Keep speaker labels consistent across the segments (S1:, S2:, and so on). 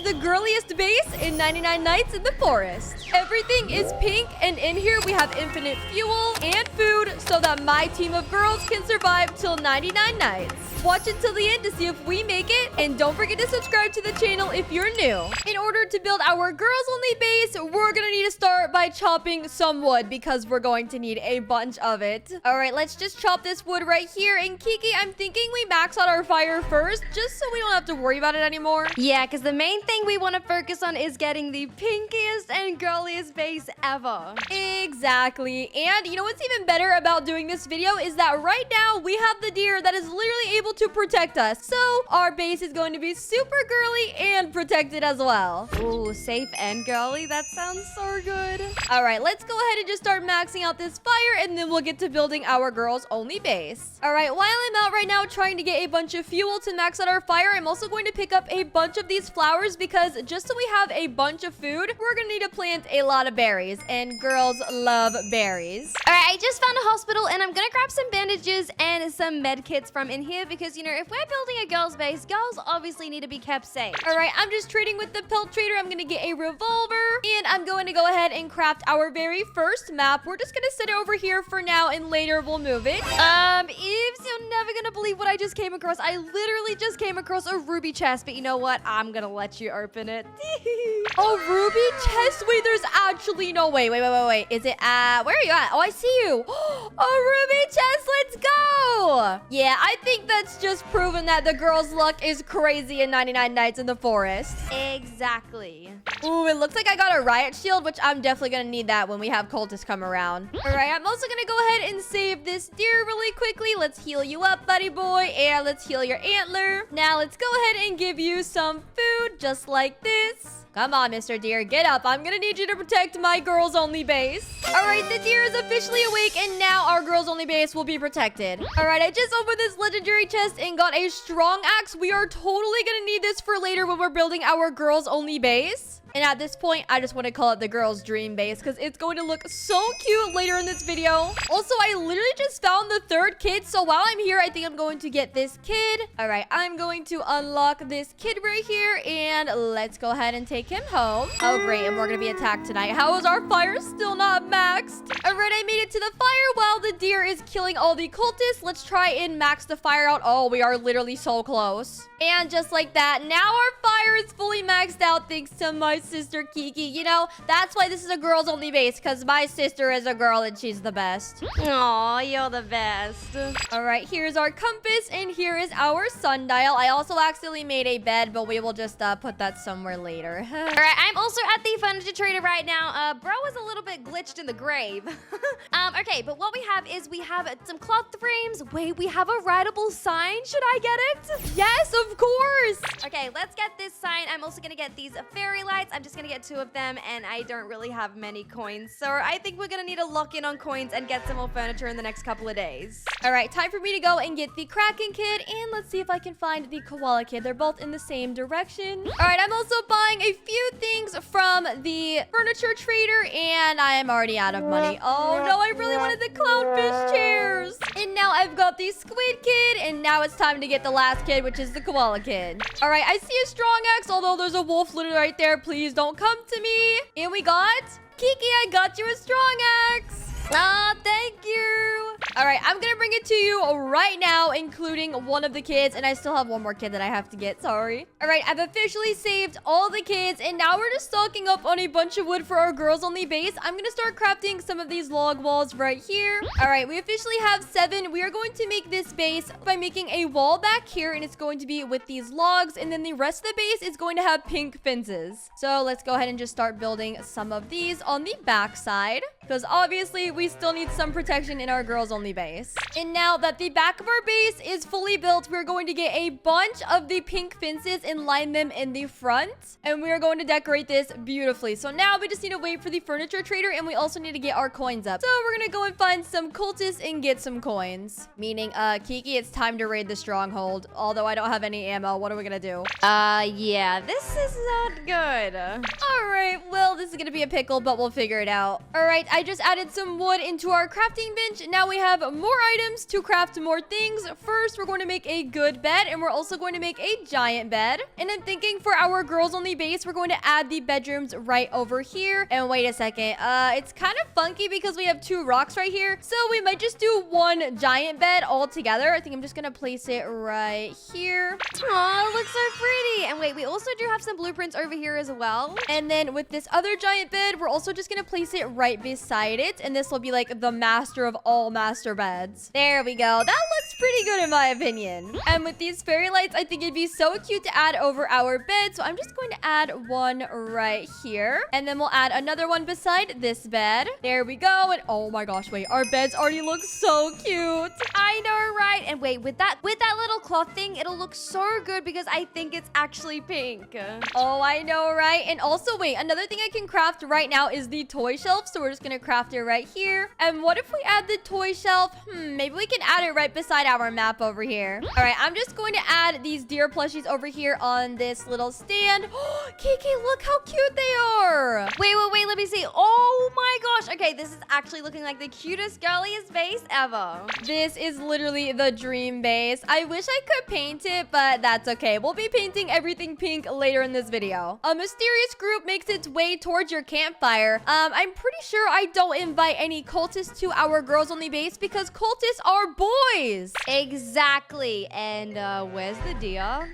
S1: the girliest base in 99 Nights in the Forest. Everything is pink, and in here we have infinite fuel and food so that my team of girls can survive till 99 nights. Watch until the end to see if we make it, and don't forget to subscribe to the channel if you're new. In order to build our girls-only base, we're gonna need to start by chopping some wood because we're going to need a bunch of it. All right, let's just chop this wood right here. And Kiki, I'm thinking we max out our fire first, just so we don't have to worry about it anymore.
S2: Yeah, because the main thing we want to focus on is getting the pinkiest and girliest base ever.
S1: Exactly. And you know what's even better about doing this video is that right now we have the deer that is literally able to protect us. So our base is going to be super girly and protected as well.
S2: Ooh, safe and girly. That sounds so good.
S1: All right, let's go ahead and just start maxing out this fire, and then we'll get to building our girls only base. All right, while I'm out right now trying to get a bunch of fuel to max out our fire, I'm also going to pick up a bunch of these flowers because just so we have a bunch of food, we're gonna need to plant a lot of berries, and girls love berries.
S2: All right, I just found a hospital, and I'm gonna grab some bandages and some med kits from in here because, you know, if we're building a girls base, girls obviously need to be kept safe.
S1: All right, I'm just trading with the pelt trader. I'm gonna get a revolver, and I'm going to go ahead and craft our very first map. We're just gonna sit over here for now, and later we'll move it.
S2: Eves, you're never gonna believe what I just came across. I literally just came across a ruby chest, but you know what? I'm gonna let you open it.
S1: Oh, ruby chest? Wait, there's actually no way. Wait. Is it, where are you at? Oh, I see you. Oh, ruby chest, let's go. Yeah, I think that's just proven that the girls' luck is crazy in 99 Nights in the Forest.
S2: Exactly.
S1: Ooh, it looks like I got a riot shield, which I'm definitely gonna need that when we have cultists come around. All right, I'm also gonna go ahead and save this deer really quickly. Let's heal you up, buddy boy, and let's heal your antler. Now let's go ahead and give you some food, just like this. Come on, Mr. Deer, get up. I'm gonna need you to protect my girls-only base. All right, the deer is officially awake, and now our girls-only base will be protected. All right, I just opened this legendary chest and got a strong axe. We are totally gonna need this for later when we're building our girls-only base. And at this point, I just want to call it the girls' dream base because it's going to look so cute later in this video. Also, I literally just found the third kid. So while I'm here, I think I'm going to get this kid. All right, I'm going to unlock this kid right here. And let's go ahead and take him home. Oh, great. And we're going to be attacked tonight. How is our fire still not maxed? All right, I made it to the fire while the deer is killing all the cultists. Let's try and max the fire out. Oh, we are literally so close. And just like that, now our fire is fully maxed out thanks to my sister Kiki. You know, that's why this is a girls only base, because my sister is a girl and she's the best.
S2: Aw, you're the best.
S1: All right, here's our compass, and here is our sundial. I also accidentally made a bed, but we will just put that somewhere later.
S2: All right, I'm also at the furniture trader right now. Bro is a little bit glitched in the grave. Okay, but what we have is we have some cloth frames. Wait, we have a rideable sign. Should I get it?
S1: Yes, of course.
S2: Okay, let's get this sign. I'm also gonna get these fairy lights. I'm just gonna get 2 of them, and I don't really have many coins, so I think we're gonna need to lock in on coins and get some more furniture in the next couple of days.
S1: All right, time for me to go and get the Kraken kid, and let's see if I can find the koala kid. They're both in the same direction. All right, I'm also buying a few things from the furniture trader, and I am already out of money. Oh no, I really wanted the clownfish chairs. And now I've got the squid kid, and now it's time to get the last kid, which is the koala kid. All right, I see a strong axe, although there's a wolf literally right there. Please don't come to me. And we got Kiki. I got you a strong axe.
S2: Ah, thank you.
S1: All right, I'm gonna bring it to you right now, including one of the kids, and I still have one more kid that I have to get. Sorry. All right, I've officially saved all the kids, and now we're just stocking up on a bunch of wood for our girls only base. I'm gonna start crafting some of these log walls right here. All right, we officially have 7. We are going to make this base by making a wall back here, and it's going to be with these logs, and then the rest of the base is going to have pink fences. So let's go ahead and just start building some of these on the back side, because obviously we still need some protection in our girls only base. And now that the back of our base is fully built, we're going to get a bunch of the pink fences and line them in the front, and we are going to decorate this beautifully. So now we just need to wait for the furniture trader, and we also need to get our coins up. So we're gonna go and find some cultists and get some coins. Meaning, Kiki, it's time to raid the stronghold. Although I don't have any ammo, what are we gonna do?
S2: Yeah, this is not good.
S1: All right, well, this is gonna be a pickle, but we'll figure it out. All right, I just added some wood into our crafting bench. Now we have more items to craft more things. First, we're going to make a good bed, and we're also going to make a giant bed. And I'm thinking for our girls only base, we're going to add the bedrooms right over here. And wait a second, it's kind of funky because we have 2 rocks right here. So we might just do one giant bed all together. I think I'm just gonna place it right here.
S2: Aw, it looks so pretty. And wait, we also do have some blueprints over here as well.
S1: And then with this other giant bed, we're also just gonna place it right beside it. And this will be like the master of all master beds. There we go. That looks pretty good in my opinion. And with these fairy lights, I think it'd be so cute to add over our bed. So I'm just going to add one right here. And then we'll add another one beside this bed. There we go. And oh my gosh, wait, our beds already look so cute.
S2: I know, right? And wait, with that little cloth thing, it'll look so good because I think it's actually pink.
S1: Oh, I know, right? And also, wait, another thing I can craft right now is the toy shelf. So we're just gonna craft it right here. And what if we add the toy shelf? Maybe we can add it right beside our map over here. All right, I'm just going to add these deer plushies over here on this little stand. Kiki, look how cute they are.
S2: Wait, let me see. Oh my gosh. Okay, this is actually looking like the cutest, girliest base ever.
S1: This is literally the dream base. I wish I could paint it, but that's okay. We'll be painting everything pink later in this video. A mysterious group makes its way towards your campfire. I'm pretty sure I don't invite any cultists to our girls only base because cultists are boys.
S2: Exactly. And where's the deer?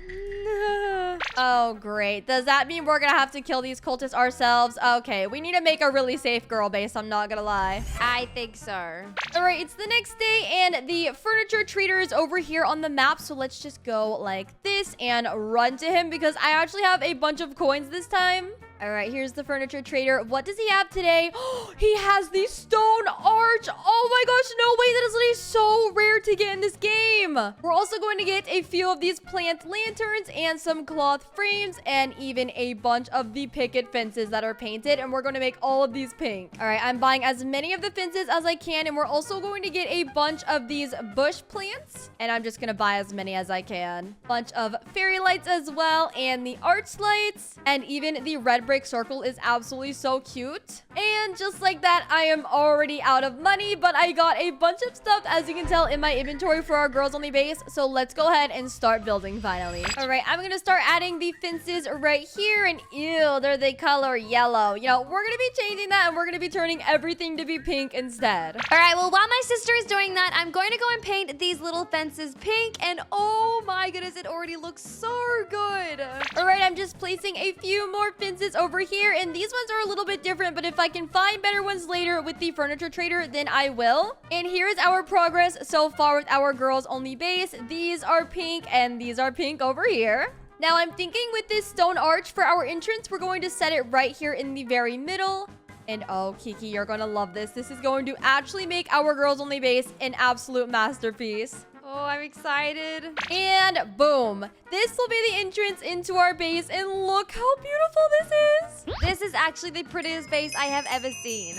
S1: Oh, great. Does that mean we're gonna have to kill these cultists ourselves? Okay, we need to make a really safe girl base, I'm not gonna lie.
S2: I think so.
S1: All right, it's the next day, and the furniture trader is over here on the map, so let's just go like this and run to him because I actually have a bunch of coins this time. All right, here's the furniture trader. What does he have today? He has the stone arch. Oh my gosh, no way. That is literally so rare to get in this game. We're also going to get a few of these plant lanterns and some cloth frames and even a bunch of the picket fences that are painted. And we're going to make all of these pink. All right, I'm buying as many of the fences as I can. And we're also going to get a bunch of these bush plants. And I'm just going to buy as many as I can. Bunch of fairy lights as well. And the arch lights. And even the red brick circle is absolutely so cute. And just like that, I am already out of money, but I got a bunch of stuff, as you can tell, in my inventory for our girls only base. So let's go ahead and start building finally. All right, I'm gonna start adding the fences right here, and ew, they're the color yellow. You know, we're gonna be changing that, and we're gonna be turning everything to be pink instead.
S2: All right, well, while my sister is doing that, I'm going to go and paint these little fences pink, and oh my goodness, it already looks so good.
S1: All right, I'm just placing a few more fences over here, and these ones are a little bit different, but if I can find better ones later with the furniture trader, then I will. And here's our progress so far with our girls only base. These are pink, and these are pink over here. Now I'm thinking with this stone arch for our entrance, we're going to set it right here in the very middle. And oh, Kiki, you're gonna love this. This is going to actually make our girls only base an absolute masterpiece.
S2: Oh, I'm excited.
S1: And boom. This will be the entrance into our base. And look how beautiful this is.
S2: This is actually the prettiest base I have ever seen.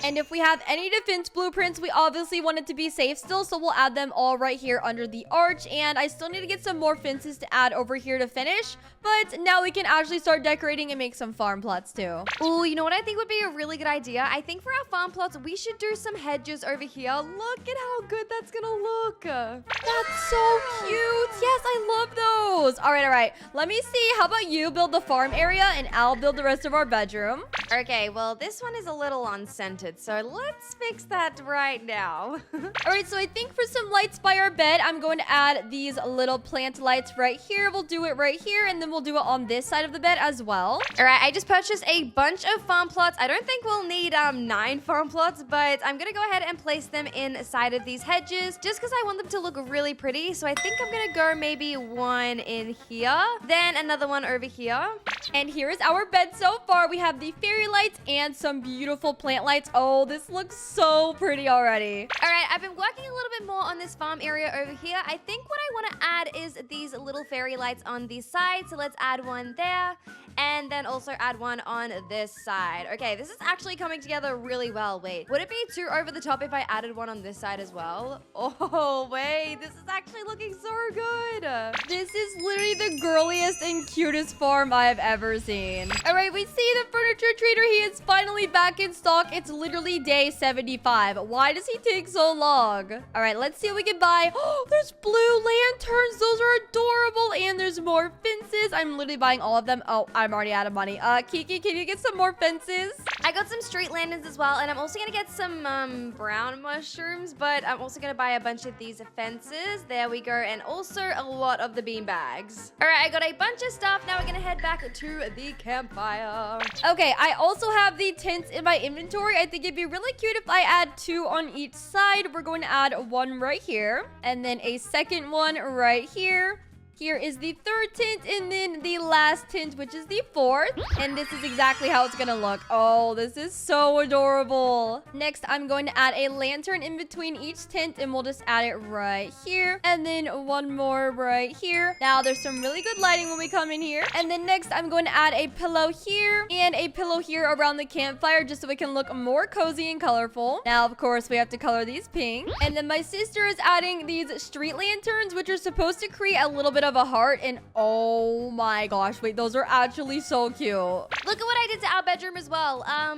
S1: And if we have any defense blueprints, we obviously want it to be safe still. So we'll add them all right here under the arch. And I still need to get some more fences to add over here to finish. But now we can actually start decorating and make some farm plots too.
S2: Ooh, you know what I think would be a really good idea? I think for our farm plots, we should do some hedges over here. Look at how good that's gonna look.
S1: That's so cute. Yes, I love those. All right. Let me see. How about you build the farm area and I'll build the rest of our bedroom.
S2: Okay, well, this one is a little unscented, so let's fix that right now.
S1: All right, so I think for some lights by our bed, I'm going to add these little plant lights right here. We'll do it right here, and then we'll do it on this side of the bed as well.
S2: All right, I just purchased a bunch of farm plots. I don't think we'll need 9 farm plots, but I'm gonna go ahead and place them inside of these hedges just because I want them to look really pretty. So I think I'm gonna go maybe one in here, then another one over here.
S1: And here is our bed so far. We have the fairy lights and some beautiful plant lights. Oh, this looks so pretty already.
S2: All right, I've been working a little bit more on this farm area over here. I think what I want to add is these little fairy lights on these sides. So let's add one there and then also add one on this side. Okay, this is actually coming together really well. Wait, would it be too over the top if I added one on this side as well? Oh, wait, This is actually looking so good.
S1: This is literally the girliest and cutest farm I have ever seen. All right, we see the furniture trader. He is finally back in stock. It's literally day 75. Why does he take so long? All right, let's see what we can buy. Oh, there's blue lanterns. Those are adorable. And there's more fences. I'm literally buying all of them. Oh, I'm already out of money. Kiki, can you get some more fences?
S2: I got some street lanterns as well, and I'm also gonna get some brown mushrooms, but I'm also gonna buy a bunch of these fences. There we go, and also a lot of the bean bags. All right, I got a bunch of stuff. Now we're gonna head back to the campfire.
S1: Okay, I also have the tents in my inventory. I think it'd be really cute if I add 2 on each side. We're going to add 1 right here, and then a second one right here. Here is the 3rd tent, and then the last tent, which is the 4th. And this is exactly how it's gonna look. Oh, this is so adorable. Next, I'm going to add a lantern in between each tent, and we'll just add it right here. And then 1 more right here. Now, there's some really good lighting when we come in here. And then next, I'm going to add a pillow here and a pillow here around the campfire, just so we can look more cozy and colorful. Now, of course, we have to color these pink. And then my sister is adding these street lanterns, which are supposed to create a little bit of a heart, and oh my gosh, wait, those are actually so cute.
S2: Look at what I did to our bedroom as well. I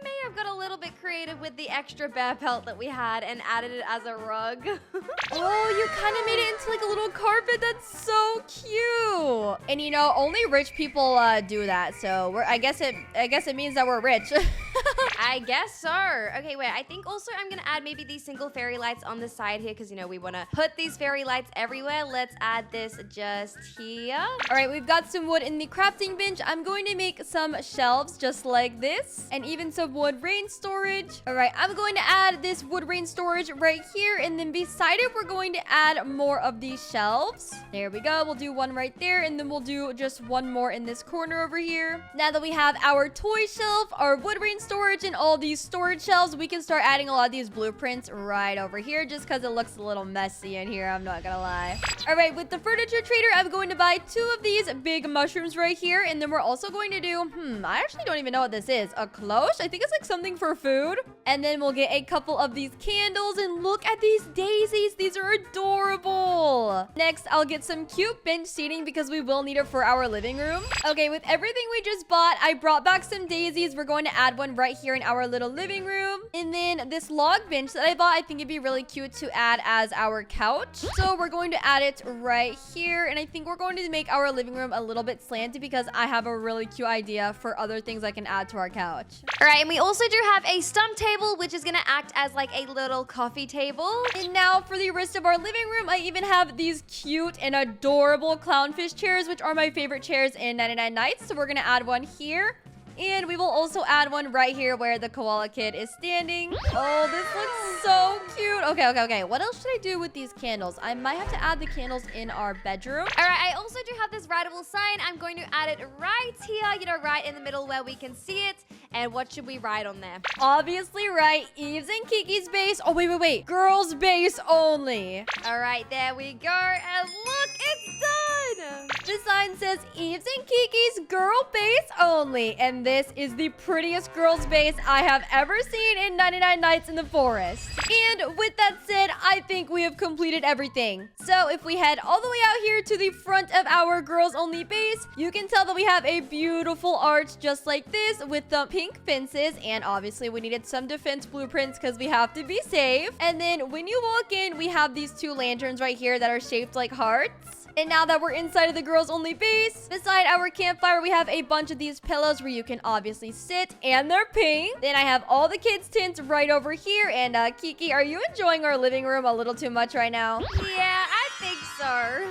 S2: may have got a little bit creative with the extra bear pelt that we had and added it as a rug.
S1: Oh, you kind of made it into like a little carpet. That's so cute. And you know, only rich people do that. So I guess it means that we're rich.
S2: I guess so. Okay, wait. I think also I'm gonna add maybe these single fairy lights on the side here, because you know we want to put these fairy lights everywhere. Let's add this just here.
S1: All right, we've got some wood in the crafting bench. I'm going to make some shelves just like this, and even some wood rain storage. All right, I'm going to add this wood rain storage right here, and then beside it, we're going to add more of these shelves. There we go. We'll do 1 right there, and then we'll do just 1 more in this corner over here. Now that we have our toy shelf, our wood rain storage, and all these storage shelves, we can start adding a lot of these blueprints right over here, just because it looks a little messy in here, I'm not gonna lie. All right, with the furniture trader, I'm going to buy 2 of these big mushrooms right here, and then we're also going to do, I actually don't even know what this is. A cloche? I think it's like something for food. And then we'll get a couple of these candles, and look at these daisies. These are adorable. Next, I'll get some cute bench seating because we will need it for our living room. Okay, with everything we just bought, I brought back some daisies. We're going to add 1 right here in our little living room. And then this log bench that I bought, I think it'd be really cute to add as our couch. So we're going to add it right here. And I think we're going to make our living room a little bit slanted because I have a really cute idea for other things I can add to our couch.
S2: All right, and we also do have a stump table, which is gonna act as like a little coffee table.
S1: And now for the rest of our living room, I even have these cute and adorable clownfish chairs, which are my favorite chairs in 99 Nights. So we're gonna add 1 here. And we will also add 1 right here where the koala kid is standing. Oh, this looks so cute. Okay. What else should I do with these candles? I might have to add the candles in our bedroom.
S2: All right, I also do have this writable sign. I'm going to add it right here, you know, right in the middle where we can see it. And what should we write on there?
S1: Obviously, right, Eve's and Kiki's base. Oh, wait. Girls base only.
S2: All right, there we go. And look, it's done.
S1: The sign says Eve's and Kiki's girl base only. And this is the prettiest girls base I have ever seen in 99 Nights in the Forest. And with that said, I think we have completed everything. So if we head all the way out here to the front of our girls only base, you can tell that we have a beautiful arch just like this with the pink fences. And obviously we needed some defense blueprints because we have to be safe. And then when you walk in, we have these 2 lanterns right here that are shaped like hearts. And now that we're inside of the girls only base, beside our campfire, we have a bunch of these pillows where you can obviously sit, and they're pink. Then I have all the kids' tents right over here. And Kiki, are you enjoying our living room a little too much right now?
S2: Yeah, I think so.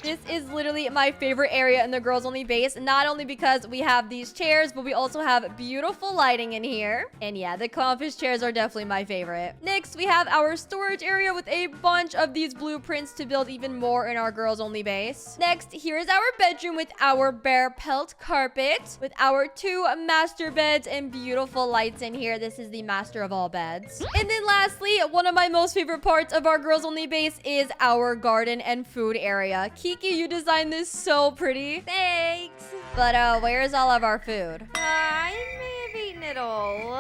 S1: This is literally my favorite area in the girls only base, not only because we have these chairs, but we also have beautiful lighting in here. And yeah, the clownfish chairs are definitely my favorite. Next, we have our storage area with a bunch of these blueprints to build even more in our girls only base. Next, here is our bedroom with our bear pelt carpet, with our 2 master beds and beautiful lights in here. This is the master of all beds. And then lastly, one of my most favorite parts of our girls only base is our garden and food area. Kiki, you designed this so pretty.
S2: Thanks.
S1: But where's all of our food?
S2: I may have eaten it all.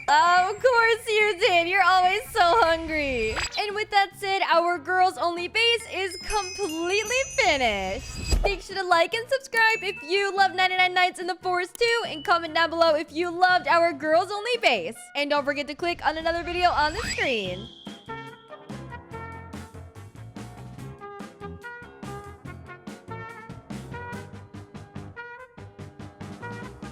S1: Of course you did. You're always so hungry. and with that said, our girls only base is completely finished. Make sure to like and subscribe if you love 99 Nights in the Forest too, and comment down below if you loved our girls only base. And don't forget to click on another video on the screen.